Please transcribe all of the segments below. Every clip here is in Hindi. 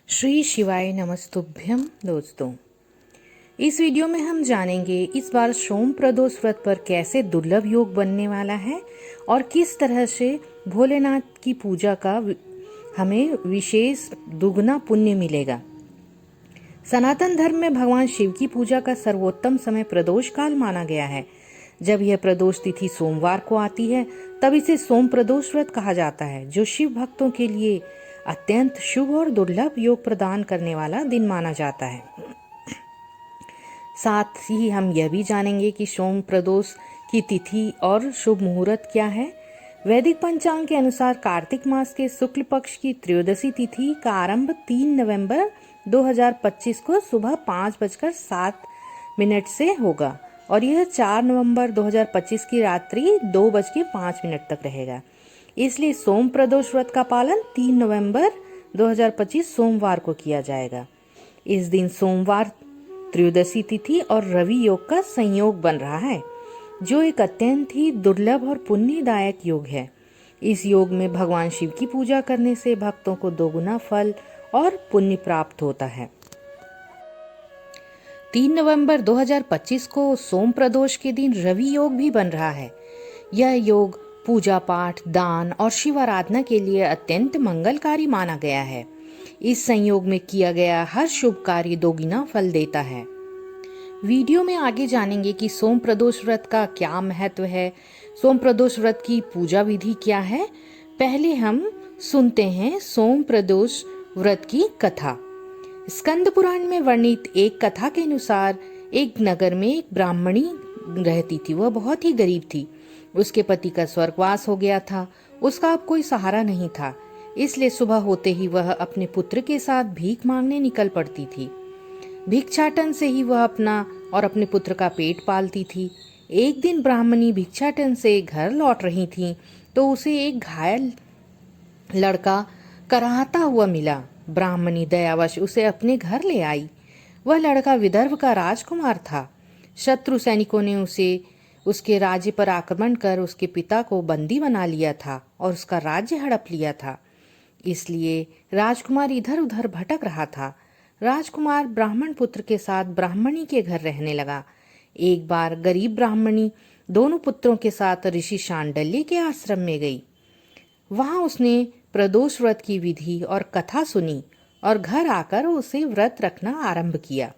श्री शिवाय नमस्तुभ्यम। दोस्तों, इस वीडियो में हम जानेंगे इस बार सोम प्रदोष व्रत पर कैसे दुर्लभ योग बनने वाला है और किस तरह से भोलेनाथ की पूजा का हमें विशेष दुगना पुण्य मिलेगा। सनातन धर्म में भगवान शिव की पूजा का सर्वोत्तम समय प्रदोष काल माना गया है। जब यह प्रदोष तिथि सोमवार को आती है तब इसे सोम प्रदोष व्रत कहा जाता है, जो शिव भक्तों के लिए अत्यंत शुभ और दुर्लभ योग प्रदान करने वाला दिन माना जाता है। साथ ही हम यह भी जानेंगे कि सोम प्रदोष की तिथि और शुभ मुहूर्त क्या है। वैदिक पंचांग के अनुसार कार्तिक मास के शुक्ल पक्ष की त्रयोदशी तिथि का आरंभ 3 नवंबर 2025 को सुबह 5:07 से होगा और यह 4 नवंबर 2025 की रात्रि 2:05 तक रहेगा। इसलिए सोम प्रदोष व्रत का पालन 3 नवंबर 2025 सोमवार को किया जाएगा। इस दिन सोमवार त्रयोदशी तिथि और रवि योग का संयोग बन रहा है, जो एक अत्यंत ही दुर्लभ और पुण्यदायक योग है। इस योग में भगवान शिव की पूजा करने से भक्तों को दोगुना फल और पुण्य प्राप्त होता है। 3 नवंबर 2025 को सोम प्रदोष के दिन रवि योग भी बन रहा है। यह योग पूजा पाठ, दान और शिव आराधना के लिए अत्यंत मंगलकारी माना गया है। इस संयोग में किया गया हर शुभ कार्य दोगुना फल देता है। वीडियो में आगे जानेंगे कि सोम प्रदोष व्रत का क्या महत्व है, सोम प्रदोष व्रत की पूजा विधि क्या है। पहले हम सुनते हैं सोम प्रदोष व्रत की कथा। स्कंद पुराण में वर्णित एक कथा के अनुसार एक नगर में एक ब्राह्मणी रहती थी। वह बहुत ही गरीब थी। उसके पति का स्वर्गवास हो गया था। उसका अब कोई सहारा नहीं था, इसलिए सुबह होते ही वह अपने पुत्र के साथ भीख मांगने निकल पड़ती थी। भिक्षाटन से ही वह अपना और अपने पुत्र का पेट पालती थी। एक दिन ब्राह्मणी भिक्षाटन से घर लौट रही थी तो उसे एक घायल लड़का कराहता हुआ मिला। ब्राह्मणी दयावश उसे अपने घर ले आई। वह लड़का विदर्भ का राजकुमार था। शत्रु सैनिकों ने उसके राज्य पर आक्रमण कर उसके पिता को बंदी बना लिया था और उसका राज्य हड़प लिया था। इसलिए राजकुमार इधर उधर भटक रहा था। राजकुमार ब्राह्मण पुत्र के साथ ब्राह्मणी के घर रहने लगा। एक बार गरीब ब्राह्मणी दोनों पुत्रों के साथ ऋषि शांडिल्य के आश्रम में गई। वहां उसने प्रदोष व्रत की विधि और कथा सुनी और घर आकर उसे व्रत रखना आरंभ किया।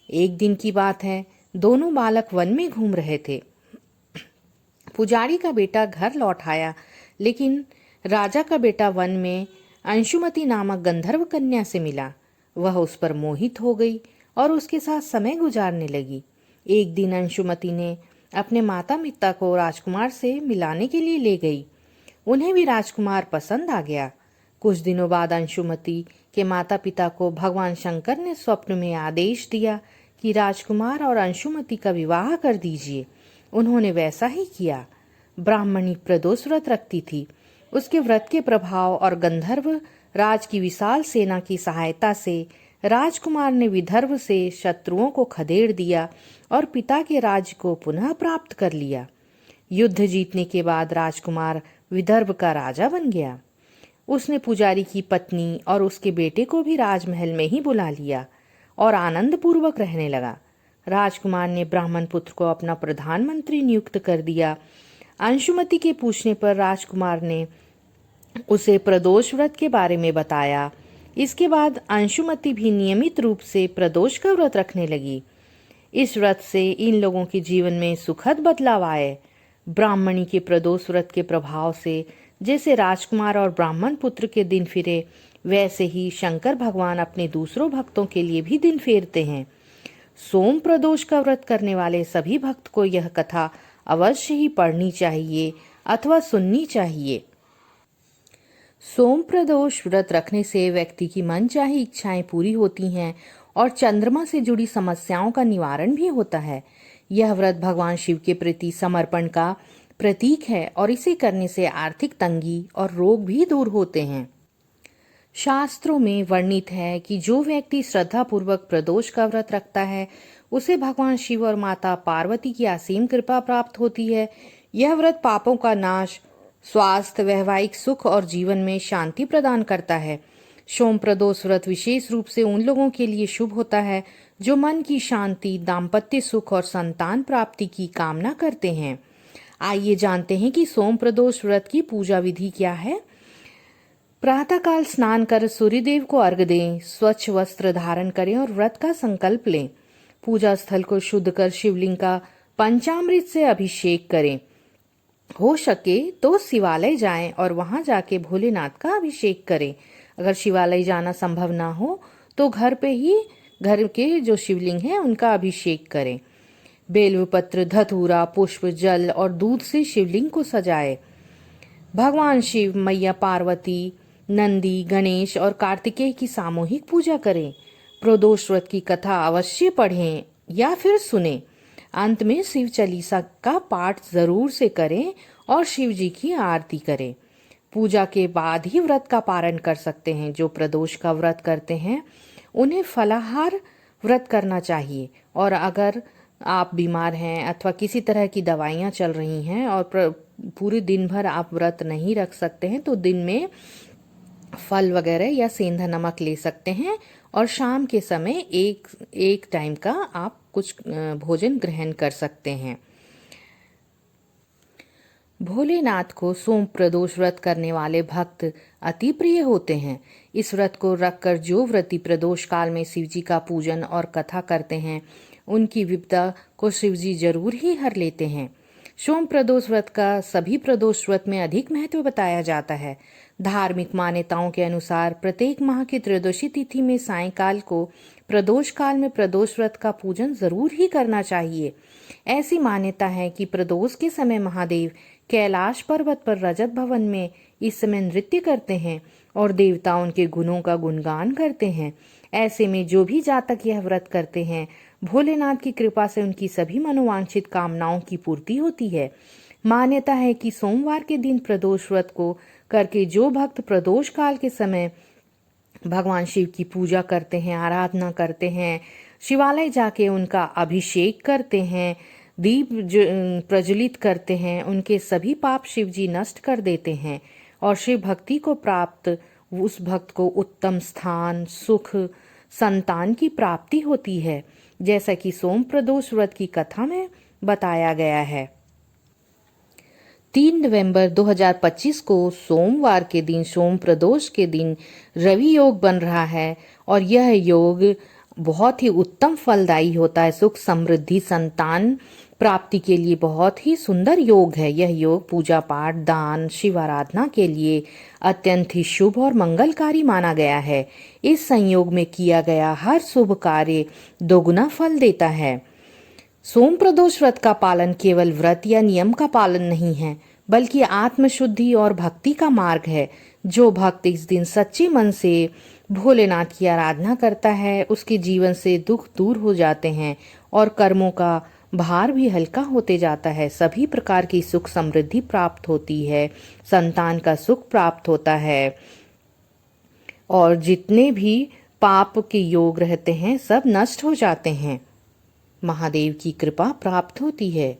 एक दिन की बात है, दोनों बालक वन में घूम रहे थे। पुजारी का बेटा घर लौट आया, लेकिन राजा का बेटा वन में अंशुमति नामक गंधर्व कन्या से मिला। वह उस पर मोहित हो गई और उसके साथ समय गुजारने लगी। एक दिन अंशुमति ने अपने माता पिता को राजकुमार से मिलाने के लिए ले गई। उन्हें भी राजकुमार पसंद आ गया। कुछ दिनों बाद अंशुमति के माता पिता को भगवान शंकर ने स्वप्न में आदेश दिया कि राजकुमार और अंशुमति का विवाह कर दीजिए। उन्होंने वैसा ही किया। ब्राह्मणी प्रदोष व्रत रखती थी। उसके व्रत के प्रभाव और गंधर्व राज की विशाल सेना की सहायता से राजकुमार ने विदर्भ से शत्रुओं को खदेड़ दिया और पिता के राज्य को पुनः प्राप्त कर लिया। युद्ध जीतने के बाद राजकुमार विदर्भ का राजा बन गया। उसने पुजारी की पत्नी और उसके बेटे को भी राजमहल में ही बुला लिया और आनंद पूर्वक रहने लगा। राजकुमार ने ब्राह्मण पुत्र को अपना प्रधानमंत्री नियुक्त कर दिया। अंशुमति के पूछने पर राजकुमार ने उसे प्रदोष व्रत के बारे में बताया। इसके बाद अंशुमति भी नियमित रूप से प्रदोष का व्रत रखने लगी। इस व्रत से इन लोगों के जीवन में सुखद बदलाव आए। ब्राह्मणी के प्रदोष व्रत के प्रभाव से जैसे राजकुमार और ब्राह्मण पुत्र के दिन फिरे, वैसे ही शंकर भगवान अपने दूसरों भक्तों के लिए भी दिन फेरते हैं। सोम प्रदोष का व्रत करने वाले सभी भक्त को यह कथा अवश्य ही पढ़नी चाहिए अथवा सुननी चाहिए। सोम प्रदोष व्रत रखने से व्यक्ति की मनचाही इच्छाएं पूरी होती हैं और चंद्रमा से जुड़ी समस्याओं का निवारण भी होता है। यह व्रत भगवान शिव के प्रति समर्पण का प्रतीक है और इसे करने से आर्थिक तंगी और रोग भी दूर होते हैं। शास्त्रों में वर्णित है कि जो व्यक्ति श्रद्धापूर्वक प्रदोष का व्रत रखता है उसे भगवान शिव और माता पार्वती की असीम कृपा प्राप्त होती है। यह व्रत पापों का नाश, स्वास्थ्य, वैवाहिक सुख और जीवन में शांति प्रदान करता है। सोम प्रदोष व्रत विशेष रूप से उन लोगों के लिए शुभ होता है जो मन की शांति, दाम्पत्य सुख और संतान प्राप्ति की कामना करते हैं। आइए जानते हैं कि सोम प्रदोष व्रत की पूजा विधि क्या है। प्रातःकाल स्नान कर सूर्यदेव को अर्घ्य दें, स्वच्छ वस्त्र धारण करें और व्रत का संकल्प लें। पूजा स्थल को शुद्ध कर शिवलिंग का पंचामृत से अभिषेक करें। हो सके तो शिवालय जाएं और वहां जाके भोलेनाथ का अभिषेक करें। अगर शिवालय जाना संभव ना हो तो घर पे ही घर के जो शिवलिंग है उनका अभिषेक करें। बेलपत्र, धतूरा, पुष्प, जल और दूध से शिवलिंग को सजाएं। भगवान शिव, मैया पार्वती, नंदी, गणेश और कार्तिकेय की सामूहिक पूजा करें। प्रदोष व्रत की कथा अवश्य पढ़ें या फिर सुनें। अंत में शिव चालीसा का पाठ जरूर से करें और शिव जी की आरती करें। पूजा के बाद ही व्रत का पारण कर सकते हैं। जो प्रदोष का व्रत करते हैं उन्हें फलाहार व्रत करना चाहिए। और अगर आप बीमार हैं अथवा किसी तरह की दवाइयाँ चल रही हैं और पूरे दिन भर आप व्रत नहीं रख सकते हैं तो दिन में फल वगैरह या सेंधा नमक ले सकते हैं और शाम के समय एक टाइम का आप कुछ भोजन ग्रहण कर सकते हैं। भोलेनाथ को सोम प्रदोष व्रत करने वाले भक्त अति प्रिय होते हैं। इस व्रत को रखकर जो व्रती प्रदोष काल में शिवजी का पूजन और कथा करते हैं उनकी विपदा को शिवजी जरूर ही हर लेते हैं। सोम प्रदोष व्रत का सभी प्रदोष व्रत में अधिक महत्व बताया जाता है। धार्मिक मान्यताओं के अनुसार प्रत्येक माह की त्रयोदशी तिथि में सायंकाल को प्रदोष काल में प्रदोष व्रत का पूजन जरूर ही करना चाहिए। ऐसी मान्यता है कि प्रदोष के समय महादेव कैलाश पर्वत पर रजत भवन में इस समय नृत्य करते हैं और देवता उनके गुणों का गुणगान करते हैं। ऐसे में जो भी जातक यह व्रत करते हैं भोलेनाथ की कृपा से उनकी सभी मनोवांछित कामनाओं की पूर्ति होती है। मान्यता है कि सोमवार के दिन प्रदोष व्रत को करके जो भक्त प्रदोष काल के समय भगवान शिव की पूजा करते हैं, आराधना करते हैं, शिवालय जाके उनका अभिषेक करते हैं, दीप प्रज्वलित करते हैं, उनके सभी पाप शिव जी नष्ट कर देते हैं और शिव भक्ति को प्राप्त उस भक्त को उत्तम स्थान, सुख, संतान की प्राप्ति होती है, जैसा कि सोम प्रदोष व्रत की कथा में बताया गया है। 3 नवंबर 2025 को सोमवार के दिन सोम प्रदोष के दिन रवि योग बन रहा है और यह योग बहुत ही उत्तम फलदायी होता है। सुख, समृद्धि, संतान प्राप्ति के लिए बहुत ही सुंदर योग है। यह योग पूजा पाठ, दान, शिव आराधना के लिए अत्यंत ही शुभ और मंगलकारी माना गया है। इस संयोग में किया गया हर शुभ कार्य दोगुना फल देता है। सोम प्रदोष व्रत का पालन केवल व्रत या नियम का पालन नहीं है बल्कि आत्मशुद्धि और भक्ति का मार्ग है। जो भक्त इस दिन सच्चे मन से भोलेनाथ की आराधना करता है उसके जीवन से दुख दूर हो जाते हैं और कर्मों का भार भी हल्का होते जाता है। सभी प्रकार की सुख समृद्धि प्राप्त होती है, संतान का सुख प्राप्त होता है और जितने भी पाप के योग रहते हैं सब नष्ट हो जाते हैं। महादेव की कृपा प्राप्त होती है।